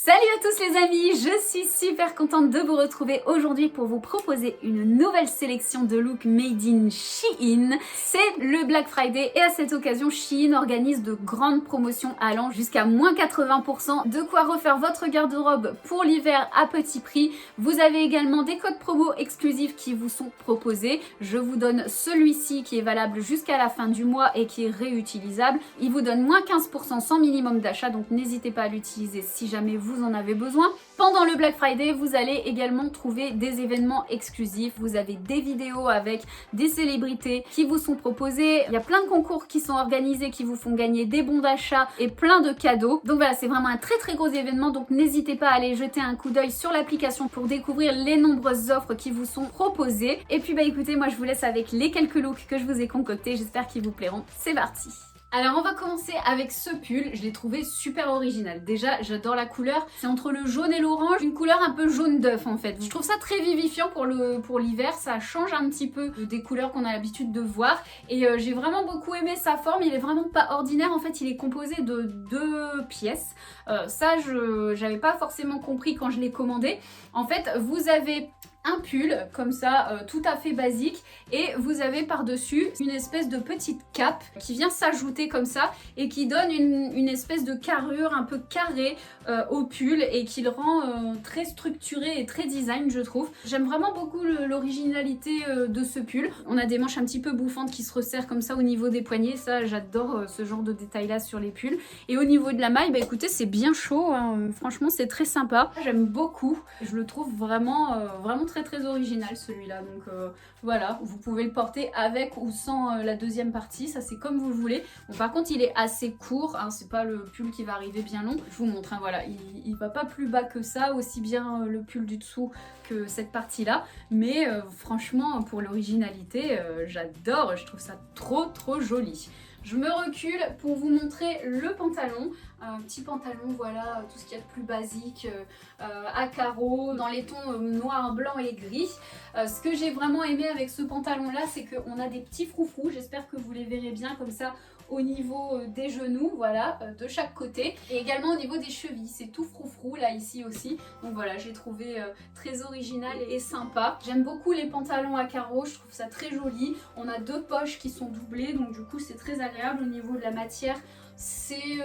Salut à tous les amis, je suis super contente de vous retrouver aujourd'hui pour vous proposer une nouvelle sélection de looks made in Shein. C'est le Black Friday et à cette occasion Shein organise de grandes promotions allant jusqu'à moins 80%, de quoi refaire votre garde-robe pour l'hiver à petit prix. Vous avez également des codes promo exclusifs qui vous sont proposés. Je vous donne celui-ci qui est valable jusqu'à la fin du mois et qui est réutilisable. Il vous donne moins 15% sans minimum d'achat, donc n'hésitez pas à l'utiliser si jamais vous en avez besoin. Pendant le Black Friday, vous allez également trouver des événements exclusifs. Vous avez des vidéos avec des célébrités qui vous sont proposées. Il y a plein de concours qui sont organisés qui vous font gagner des bons d'achat et plein de cadeaux. Donc voilà, c'est vraiment un très gros événement. Donc n'hésitez pas à aller jeter un coup d'œil sur l'application pour découvrir les nombreuses offres qui vous sont proposées. Et puis écoutez, moi je vous laisse avec les quelques looks que je vous ai concoctés. J'espère qu'ils vous plairont. C'est parti! Alors on va commencer avec ce pull, je l'ai trouvé super original. Déjà j'adore la couleur, c'est entre le jaune et l'orange, une couleur un peu jaune d'œuf en fait. Je trouve ça très vivifiant pour l'hiver, ça change un petit peu des couleurs qu'on a l'habitude de voir. Et j'ai vraiment beaucoup aimé sa forme, il est vraiment pas ordinaire, en fait il est composé de 2 pièces. Ça j'avais pas forcément compris quand je l'ai commandé. En fait vous avez un pull comme ça tout à fait basique et vous avez par-dessus une espèce de petite cape qui vient s'ajouter comme ça et qui donne une espèce de carrure un peu carrée au pull et qui le rend très structuré et très design, je trouve. J'aime vraiment beaucoup l'originalité de ce pull. On a des manches un petit peu bouffantes qui se resserrent comme ça au niveau des poignets, ça j'adore ce genre de détail là sur les pulls. Et au niveau de la maille, écoutez, c'est bien chaud, hein. Franchement c'est très sympa, j'aime beaucoup, je le trouve vraiment très original celui-là. Donc voilà, vous pouvez le porter avec ou sans la deuxième partie, ça c'est comme vous le voulez. Bon, par contre il est assez court, hein, c'est pas le pull qui va arriver bien long. Je vous montre, hein, voilà, il va pas plus bas que ça, aussi bien le pull du dessous que cette partie là, mais franchement pour l'originalité j'adore, je trouve ça trop joli. Je me recule pour vous montrer le pantalon. Un petit pantalon, voilà, tout ce qu'il y a de plus basique, à carreaux, dans les tons noir, blanc et gris. Ce que j'ai vraiment aimé avec ce pantalon là, c'est qu'on a des petits froufrous, j'espère que vous les verrez bien comme ça au niveau des genoux, voilà, de chaque côté, et également au niveau des chevilles, c'est tout froufrou là ici aussi. Donc voilà, j'ai trouvé très original et sympa. J'aime beaucoup les pantalons à carreaux, je trouve ça très joli. On a 2 poches qui sont doublées, donc du coup c'est très agréable. Au niveau de la matière, c'est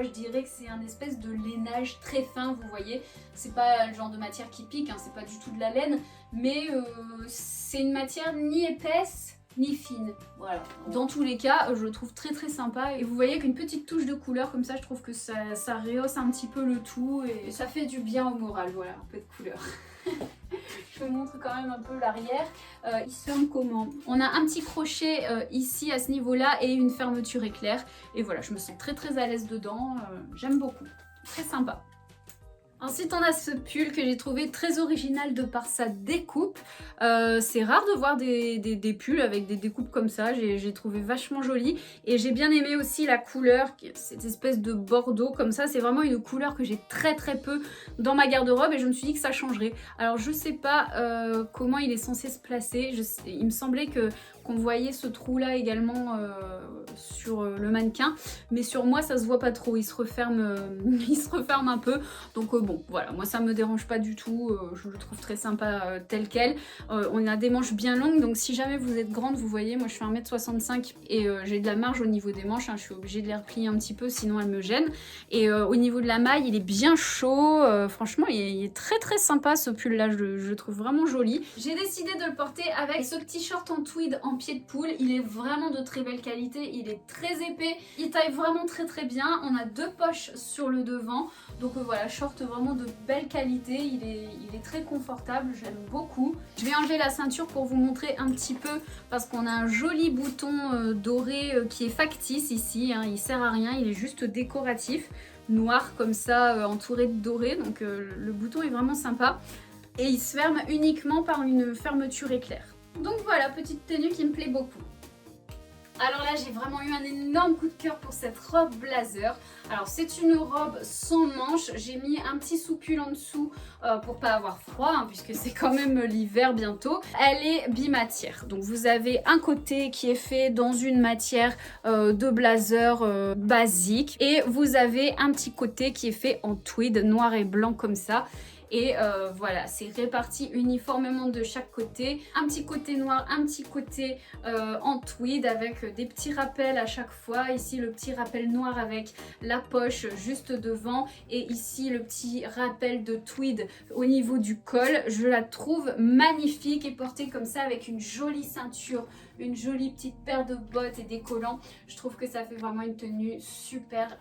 je dirais que c'est un espèce de lainage très fin, vous voyez. C'est pas le genre de matière qui pique, hein, c'est pas du tout de la laine, mais c'est une matière ni épaisse ni fine, voilà. Dans tous les cas, je le trouve très sympa et vous voyez qu'une petite touche de couleur comme ça, je trouve que ça rehausse un petit peu le tout et ça fait du bien au moral, voilà, un peu de couleur. Je vous montre quand même un peu l'arrière. Il se ferme comment? On a un petit crochet ici à ce niveau-là et une fermeture éclair. Et voilà, je me sens très à l'aise dedans. J'aime beaucoup. Très sympa. Ensuite, on a ce pull que j'ai trouvé très original de par sa découpe. C'est rare de voir des pulls avec des découpes comme ça. J'ai trouvé vachement joli. Et j'ai bien aimé aussi la couleur, cette espèce de bordeaux comme ça. C'est vraiment une couleur que j'ai très peu dans ma garde-robe et je me suis dit que ça changerait. Alors, je sais pas comment il est censé se placer. Il me semblait qu'on voyait ce trou là également sur le mannequin, mais sur moi ça se voit pas trop, il se referme un peu, donc bon voilà, moi ça me dérange pas du tout, je le trouve très sympa tel quel. On a des manches bien longues, donc si jamais vous êtes grande, vous voyez, moi je fais 1m65 et j'ai de la marge au niveau des manches, hein, je suis obligée de les replier un petit peu sinon elles me gênent. Et au niveau de la maille, il est bien chaud, franchement il est très sympa ce pull là, je le trouve vraiment joli. J'ai décidé de le porter avec ce t-shirt en tweed en pied de poule, il est vraiment de très belle qualité, il est très épais, il taille vraiment très bien. On a 2 poches sur le devant, donc voilà, short vraiment de belle qualité, il est très confortable, j'aime beaucoup. Je vais enlever la ceinture pour vous montrer un petit peu parce qu'on a un joli bouton doré qui est factice ici, hein, il sert à rien, il est juste décoratif, noir comme ça entouré de doré, donc le bouton est vraiment sympa et il se ferme uniquement par une fermeture éclair. Donc voilà, petite tenue qui me plaît beaucoup. Alors là, j'ai vraiment eu un énorme coup de cœur pour cette robe blazer. Alors c'est une robe sans manches, j'ai mis un petit soupul en dessous pour pas avoir froid, hein, puisque c'est quand même l'hiver bientôt. Elle est bimatière, donc vous avez un côté qui est fait dans une matière de blazer basique, et vous avez un petit côté qui est fait en tweed noir et blanc comme ça. Et voilà, c'est réparti uniformément de chaque côté. Un petit côté noir, un petit côté en tweed avec des petits rappels à chaque fois. Ici, le petit rappel noir avec la poche juste devant. Et ici, le petit rappel de tweed au niveau du col. Je la trouve magnifique et portée comme ça avec une jolie ceinture, une jolie petite paire de bottes et des collants. Je trouve que ça fait vraiment une tenue super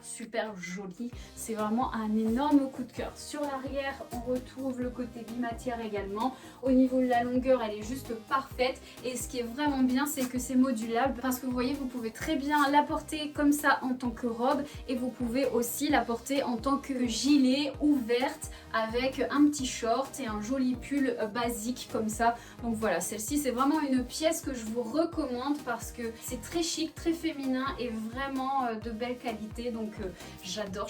jolie. C'est vraiment un énorme coup de cœur. Sur l'arrière, on retrouve le côté bimatière également. Au niveau de la longueur, elle est juste parfaite. Et ce qui est vraiment bien, c'est que c'est modulable, parce que vous voyez, vous pouvez très bien la porter comme ça en tant que robe, et vous pouvez aussi la porter en tant que gilet ouverte avec un petit short et un joli pull basique comme ça. Donc voilà, celle-ci c'est vraiment une pièce que je vous recommande parce que c'est très chic, très féminin et vraiment de belle qualité. Donc j'adore.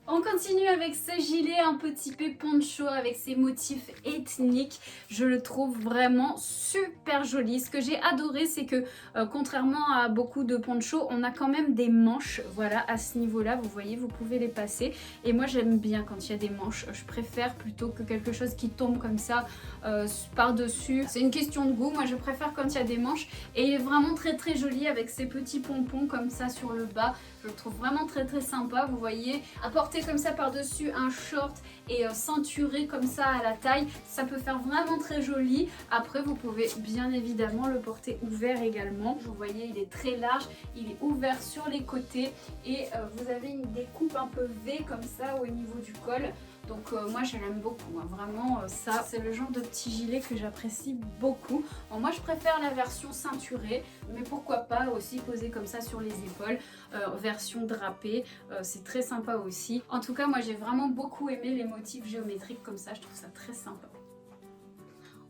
On continue avec ce gilet un peu typé poncho avec ses motifs ethniques. Je le trouve vraiment super joli. Ce que j'ai adoré, c'est que contrairement à beaucoup de ponchos, on a quand même des manches. Voilà, à ce niveau-là, vous voyez, vous pouvez les passer. Et moi, j'aime bien quand il y a des manches. Je préfère plutôt que quelque chose qui tombe comme ça par-dessus. C'est une question de goût. Moi, je préfère quand il y a des manches. Et il est vraiment très joli avec ses petits pompons comme ça sur le bas. Je le trouve vraiment très sympa. Vous voyez, apporter comme ça par-dessus un short et ceinturé comme ça à la taille, ça peut faire vraiment très joli. Après, vous pouvez bien évidemment le porter ouvert également. Vous voyez, il est très large, il est ouvert sur les côtés et vous avez une découpe un peu V comme ça au niveau du col. Donc moi je l'aime beaucoup, hein. Vraiment ça c'est le genre de petit gilet que j'apprécie beaucoup. Bon, moi je préfère la version ceinturée, mais pourquoi pas aussi posée comme ça sur les épaules, version drapée, c'est très sympa aussi. En tout cas moi j'ai vraiment beaucoup aimé les motifs géométriques comme ça, je trouve ça très sympa.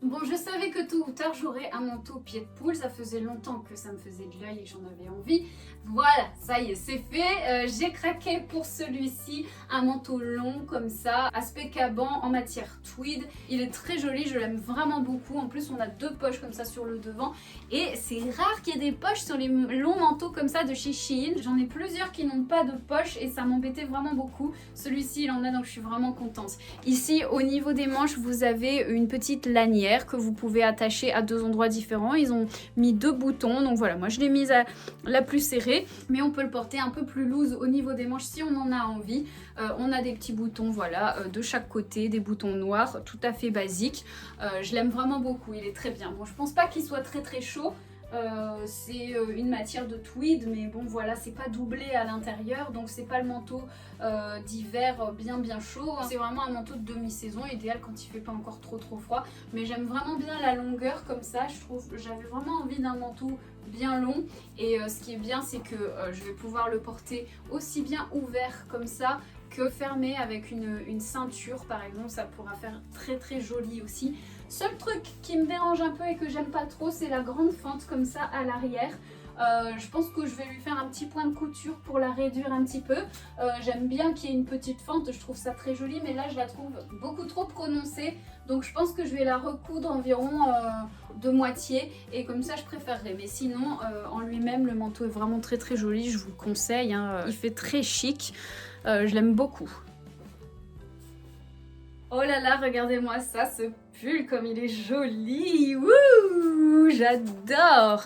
Bon, je savais que tôt ou tard j'aurais un manteau pied de poule, ça faisait longtemps que ça me faisait de l'œil et que j'en avais envie. Voilà, ça y est, c'est fait. J'ai craqué pour celui-ci, un manteau long comme ça, aspect caban en matière tweed. Il est très joli, je l'aime vraiment beaucoup. En plus, on a deux poches comme ça sur le devant et c'est rare qu'il y ait des poches sur les longs manteaux comme ça de chez Shein. J'en ai plusieurs qui n'ont pas de poche et ça m'embêtait vraiment beaucoup. Celui-ci, il en a, donc je suis vraiment contente. Ici, au niveau des manches, vous avez une petite lanière que vous pouvez attacher à deux endroits différents. Ils ont mis deux boutons, donc voilà, moi je l'ai mise à la plus serrée, mais on peut le porter un peu plus loose au niveau des manches si on en a envie. On a des petits boutons, voilà, de chaque côté, des boutons noirs, tout à fait basiques. Je l'aime vraiment beaucoup, il est très bien. Bon, je pense pas qu'il soit très chaud. C'est une matière de tweed, mais bon voilà, c'est pas doublé à l'intérieur, donc c'est pas le manteau d'hiver bien chaud. C'est vraiment un manteau de demi-saison, idéal quand il fait pas encore trop froid. Mais j'aime vraiment bien la longueur comme ça, je trouve. J'avais vraiment envie d'un manteau bien long, et ce qui est bien, c'est que je vais pouvoir le porter aussi bien ouvert comme ça que fermé avec une ceinture par exemple. Ça pourra faire très joli aussi. Seul truc qui me dérange un peu et que j'aime pas trop, c'est la grande fente comme ça à l'arrière. Je pense que je vais lui faire un petit point de couture pour la réduire un petit peu. J'aime bien qu'il y ait une petite fente, je trouve ça très joli, mais là je la trouve beaucoup trop prononcée. Donc je pense que je vais la recoudre environ de moitié, et comme ça je préférerais. Mais sinon en lui-même le manteau est vraiment très joli, je vous le conseille, hein. Il fait très chic, je l'aime beaucoup. Oh là là, regardez-moi ça, ce pull comme il est joli. Wouh, j'adore.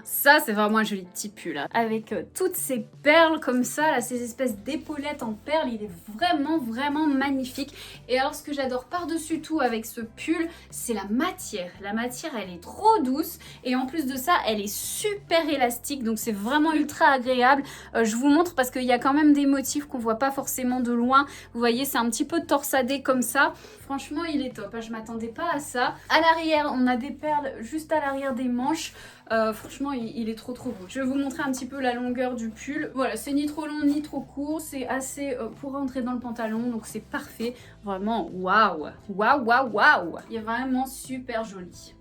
Ça, c'est vraiment un joli petit pull, hein. Avec toutes ces perles comme ça, là, ces espèces d'épaulettes en perles, il est vraiment magnifique. Et alors, ce que j'adore par-dessus tout avec ce pull, c'est la matière. La matière, elle est trop douce, et en plus de ça, elle est super élastique, donc c'est vraiment ultra agréable. Je vous montre parce qu'il y a quand même des motifs qu'on voit pas forcément de loin. Vous voyez, c'est un petit peu torsadé comme ça. Franchement, il est top, hein. Je m'attendais pas à ça. À l'arrière, on a des perles juste à l'arrière des manches. Franchement, il est trop beau. Je vais vous montrer un petit peu la longueur du pull. Voilà, c'est ni trop long ni trop court. C'est assez pour rentrer dans le pantalon, donc c'est parfait. Vraiment, waouh. Il est vraiment super joli.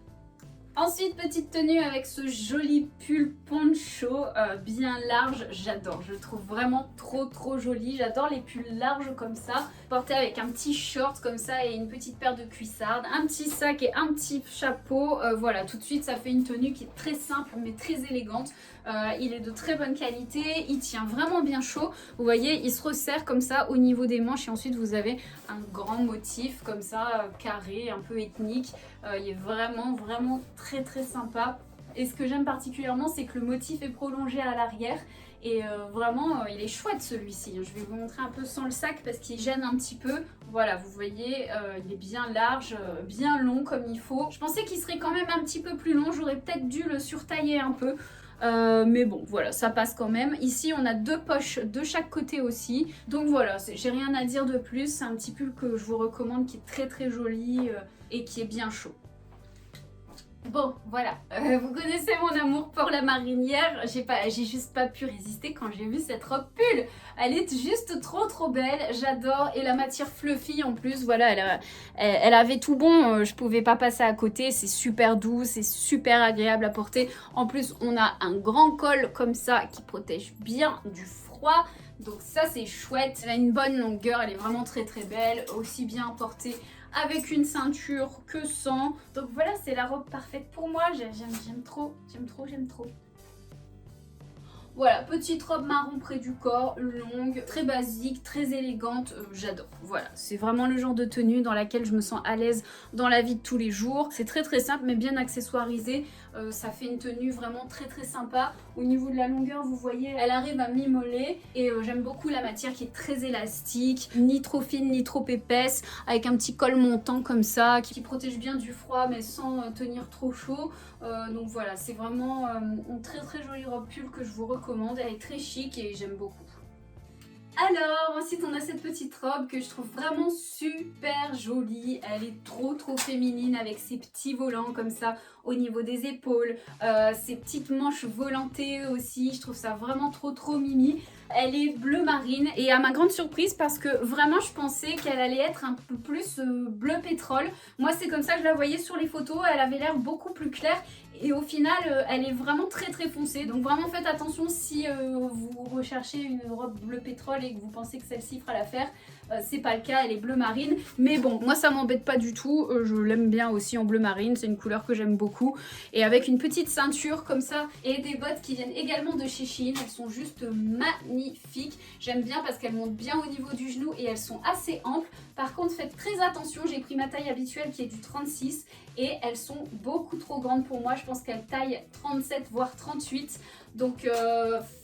Ensuite, petite tenue avec ce joli pull poncho bien large, j'adore, je le trouve vraiment trop joli, j'adore les pulls larges comme ça, portés avec un petit short comme ça et une petite paire de cuissardes, un petit sac et un petit chapeau, voilà, tout de suite ça fait une tenue qui est très simple mais très élégante. Il est de très bonne qualité, il tient vraiment bien chaud, vous voyez il se resserre comme ça au niveau des manches et ensuite vous avez un grand motif comme ça, carré, un peu ethnique, il est vraiment très sympa. Et ce que j'aime particulièrement c'est que le motif est prolongé à l'arrière et vraiment il est chouette celui-ci. Je vais vous montrer un peu sans le sac parce qu'il gêne un petit peu. Voilà, vous voyez, il est bien large, bien long comme il faut. Je pensais qu'il serait quand même un petit peu plus long, j'aurais peut-être dû le surtailler un peu. Mais bon voilà, ça passe quand même. Ici on a 2 poches de chaque côté aussi, donc voilà, j'ai rien à dire de plus. C'est un petit pull que je vous recommande, qui est très joli et qui est bien chaud. Bon voilà, vous connaissez mon amour pour la marinière, j'ai juste pas pu résister quand j'ai vu cette robe pull. Elle est juste trop belle, j'adore, et la matière fluffy en plus, voilà, elle avait tout bon, je pouvais pas passer à côté, c'est super doux, c'est super agréable à porter. En plus on a un grand col comme ça qui protège bien du froid. Donc ça c'est chouette, elle a une bonne longueur, elle est vraiment très belle, aussi bien portée avec une ceinture que sans. Donc voilà, c'est la robe parfaite pour moi, j'aime trop. Voilà, petite robe marron près du corps, longue, très basique, très élégante, j'adore. Voilà, c'est vraiment le genre de tenue dans laquelle je me sens à l'aise dans la vie de tous les jours. C'est très simple mais bien accessoirisé, ça fait une tenue vraiment très sympa. Au niveau de la longueur, vous voyez, elle arrive à mi-mollet et j'aime beaucoup la matière qui est très élastique, ni trop fine ni trop épaisse, avec un petit col montant comme ça, qui protège bien du froid mais sans tenir trop chaud. Donc voilà, c'est vraiment une très jolie robe pull que je vous recommande, elle est très chic et j'aime beaucoup. Alors ensuite on a cette petite robe que je trouve vraiment super jolie, elle est trop féminine avec ses petits volants comme ça au niveau des épaules, ses petites manches volantées aussi, je trouve ça vraiment trop mimi. Elle est bleu marine et à ma grande surprise parce que vraiment je pensais qu'elle allait être un peu plus bleu pétrole. Moi c'est comme ça que je la voyais sur les photos, elle avait l'air beaucoup plus claire et au final elle est vraiment très foncée. Donc vraiment faites attention si vous recherchez une robe bleu pétrole et que vous pensez que celle-ci fera l'affaire. C'est pas le cas, elle est bleu marine, mais bon moi ça m'embête pas du tout, je l'aime bien aussi en bleu marine, c'est une couleur que j'aime beaucoup et avec une petite ceinture comme ça et des bottes qui viennent également de chez Shein, elles sont juste magnifiques, j'aime bien parce qu'elles montent bien au niveau du genou et elles sont assez amples. Par contre faites très attention, j'ai pris ma taille habituelle qui est du 36 et elles sont beaucoup trop grandes pour moi, je pense qu'elles taillent 37 voire 38. Donc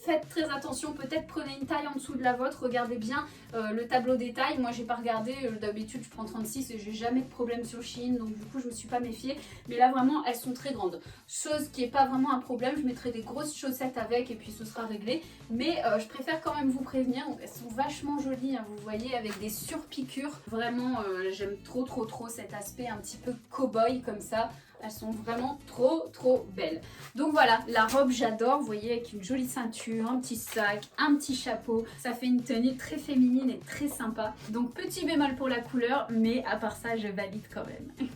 faites très attention, peut-être prenez une taille en dessous de la vôtre, regardez bien le tableau des tailles. Moi j'ai pas regardé, d'habitude je prends 36 et j'ai jamais de problème sur Shein, donc du coup je me suis pas méfiée. Mais là vraiment elles sont très grandes, chose qui est pas vraiment un problème, je mettrai des grosses chaussettes avec et puis ce sera réglé. Mais je préfère quand même vous prévenir, donc elles sont vachement jolies, hein, vous voyez, avec des surpiqûres. Vraiment j'aime trop cet aspect un petit peu cow-boy comme ça. Elles sont vraiment trop belles. Donc voilà, la robe j'adore, vous voyez, avec une jolie ceinture, un petit sac, un petit chapeau. Ça fait une tenue très féminine et très sympa. Donc petit bémol pour la couleur, mais à part ça, je valide quand même.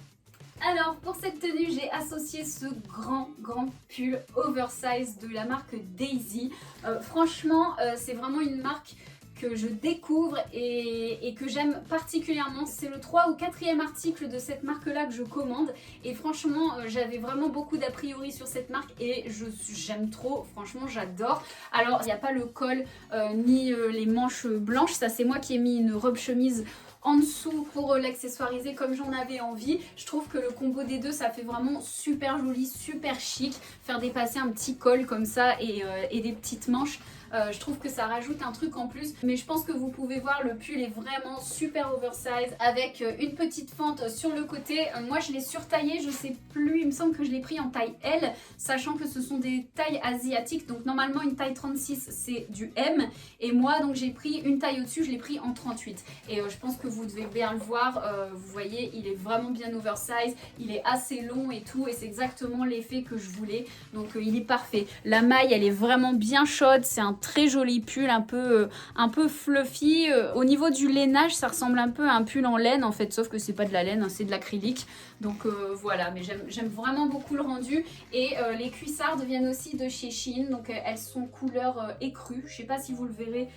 Alors pour cette tenue, j'ai associé ce grand pull oversize de la marque Daisy. Franchement, c'est vraiment une marque que je découvre et que j'aime particulièrement. C'est le 3 ou 4e article de cette marque là que je commande et franchement j'avais vraiment beaucoup d'a priori sur cette marque et j'aime trop, franchement j'adore. Alors il n'y a pas le col ni les manches blanches, ça c'est moi qui ai mis une robe chemise en dessous pour l'accessoiriser comme j'en avais envie. Je trouve que le combo des deux ça fait vraiment super joli, super chic. Faire dépasser un petit col comme ça et des petites manches, je trouve que ça rajoute un truc en plus. Mais je pense que vous pouvez voir, le pull est vraiment super oversize avec une petite fente sur le côté. Moi je l'ai surtaillé, je sais plus, il me semble que je l'ai pris en taille L, sachant que ce sont des tailles asiatiques, donc normalement une taille 36 c'est du M et moi donc j'ai pris une taille au-dessus, je l'ai pris en 38 et je pense que vous devez bien le voir, vous voyez il est vraiment bien oversize, il est assez long et tout et c'est exactement l'effet que je voulais, donc il est parfait. La maille elle est vraiment bien chaude, c'est un très joli pull un peu fluffy. Au niveau du lainage, ça ressemble un peu à un pull en laine en fait, sauf que c'est pas de la laine, hein, c'est de l'acrylique. Donc voilà, mais j'aime vraiment beaucoup le rendu. Et les cuissardes viennent aussi de chez Shein, donc elles sont couleur écrue. Je sais pas si vous le verrez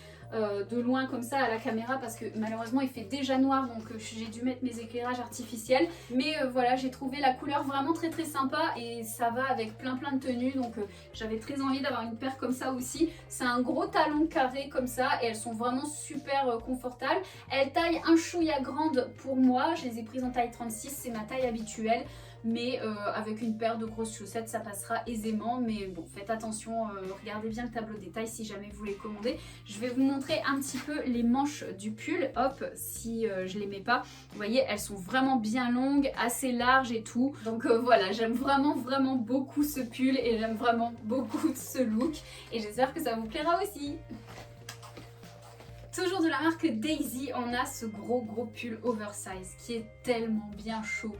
de loin comme ça à la caméra parce que malheureusement il fait déjà noir, donc j'ai dû mettre mes éclairages artificiels, mais voilà, j'ai trouvé la couleur vraiment très sympa et ça va avec plein de tenues, donc j'avais très envie d'avoir une paire comme ça aussi. C'est un gros talon carré comme ça et elles sont vraiment super confortables. Elles taillent un chouïa grande pour moi, je les ai prises en taille 36, c'est ma taille habituelle. Mais avec une paire de grosses chaussettes ça passera aisément, mais bon, faites attention, regardez bien le tableau de détail si jamais vous les commandez. Je vais vous montrer un petit peu les manches du pull, hop, si je les mets pas. Vous voyez, elles sont vraiment bien longues, assez larges et tout, donc voilà, j'aime vraiment beaucoup ce pull et j'aime vraiment beaucoup ce look et j'espère que ça vous plaira aussi. Toujours de la marque Daisy, on a ce gros pull oversize qui est tellement bien chaud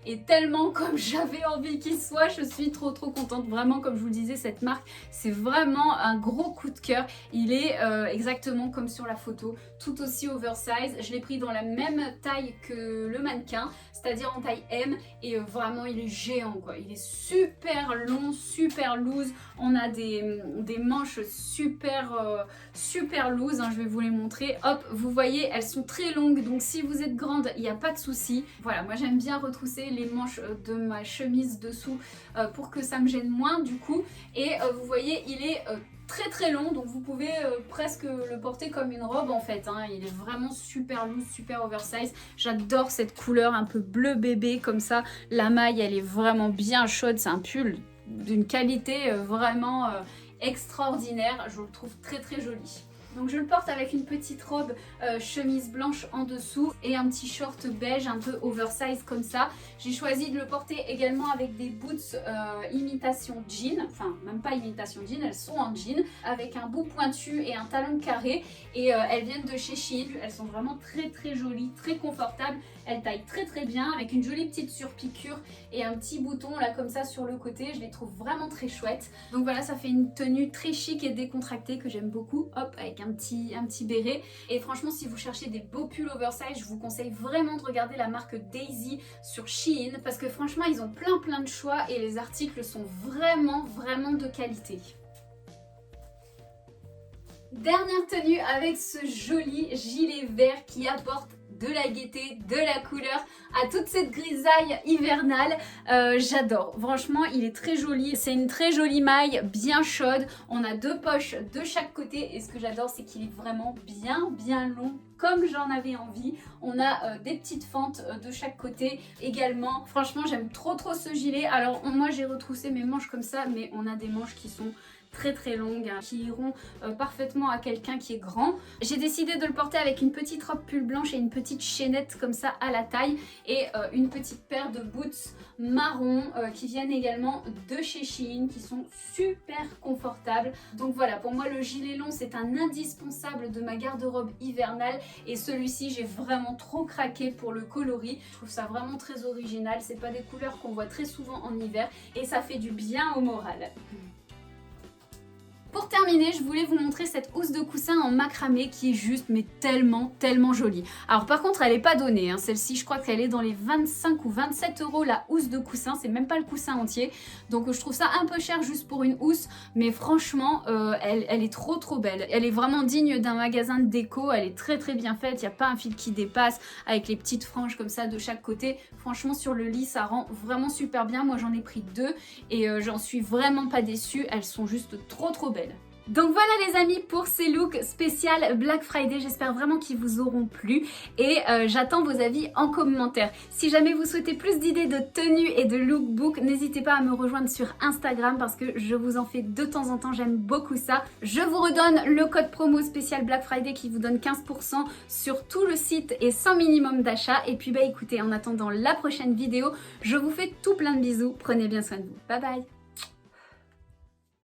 et tellement comme j'avais envie qu'il soit. Je suis trop contente, vraiment, comme je vous le disais, cette marque c'est vraiment un gros coup de cœur. Il est exactement comme sur la photo, tout aussi oversize. Je l'ai pris dans la même taille que le mannequin, c'est-à-dire en taille M, et vraiment il est géant quoi. Il est super long, super loose. On a des manches super loose, hein, je vais vous les montrer. Hop, vous voyez, elles sont très longues, donc si vous êtes grande, il n'y a pas de souci. Voilà, moi j'aime bien retrousser les manches de ma chemise dessous pour que ça me gêne moins du coup. Et vous voyez, il est très long, donc vous pouvez presque le porter comme une robe en fait, hein. Il est vraiment super loose, super oversize. J'adore cette couleur un peu bleu bébé comme ça. La maille elle est vraiment bien chaude, c'est un pull d'une qualité vraiment extraordinaire. Je le trouve très joli. Donc je le porte avec une petite robe chemise blanche en dessous et un petit short beige un peu oversize comme ça. J'ai choisi de le porter également avec des boots imitation jean, enfin même pas imitation jean, elles sont en jean, avec un bout pointu et un talon carré, et elles viennent de chez Shein. Elles sont vraiment très jolies, très confortables. Elles taillent très bien avec une jolie petite surpiqûre et un petit bouton là comme ça sur le côté. Je les trouve vraiment très chouettes. Donc voilà, ça fait une tenue très chic et décontractée que j'aime beaucoup. Hop, avec un petit béret. Et franchement, si vous cherchez des beaux pulls oversize, je vous conseille vraiment de regarder la marque Daisy sur Shein parce que franchement, ils ont plein de choix et les articles sont vraiment de qualité. Dernière tenue avec ce joli gilet vert qui apporte de la gaieté, de la couleur à toute cette grisaille hivernale. J'adore, franchement il est très joli, c'est une très jolie maille bien chaude, on a deux poches de chaque côté et ce que j'adore c'est qu'il est vraiment bien long comme j'en avais envie. On a des petites fentes de chaque côté également. Franchement j'aime trop ce gilet. Alors moi j'ai retroussé mes manches comme ça, mais on a des manches qui sont très longues, hein, qui iront parfaitement à quelqu'un qui est grand. J'ai décidé de le porter avec une petite robe pull blanche et une petite chaînette comme ça à la taille et une petite paire de boots marron qui viennent également de chez Shein, qui sont super confortables. Donc voilà, pour moi le gilet long c'est un indispensable de ma garde-robe hivernale et celui-ci j'ai vraiment trop craqué pour le coloris. Je trouve ça vraiment très original, c'est pas des couleurs qu'on voit très souvent en hiver et ça fait du bien au moral. Pour terminer, je voulais vous montrer cette housse de coussin en macramé qui est juste mais tellement jolie. Alors par contre elle n'est pas donnée, hein. Celle-ci je crois qu'elle est dans les 25 ou 27 € la housse de coussin, c'est même pas le coussin entier. Donc je trouve ça un peu cher juste pour une housse, mais franchement elle est trop belle. Elle est vraiment digne d'un magasin de déco, elle est très bien faite, il n'y a pas un fil qui dépasse avec les petites franges comme ça de chaque côté. Franchement sur le lit ça rend vraiment super bien, moi j'en ai pris deux et j'en suis vraiment pas déçue, elles sont juste trop belles. Donc voilà les amis pour ces looks spécial Black Friday, j'espère vraiment qu'ils vous auront plu et j'attends vos avis en commentaire. Si jamais vous souhaitez plus d'idées de tenues et de lookbook, n'hésitez pas à me rejoindre sur Instagram parce que je vous en fais de temps en temps, j'aime beaucoup ça. Je vous redonne le code promo spécial Black Friday qui vous donne 15% sur tout le site et sans minimum d'achat. Et puis bah écoutez, en attendant la prochaine vidéo, je vous fais tout plein de bisous, prenez bien soin de vous, bye bye.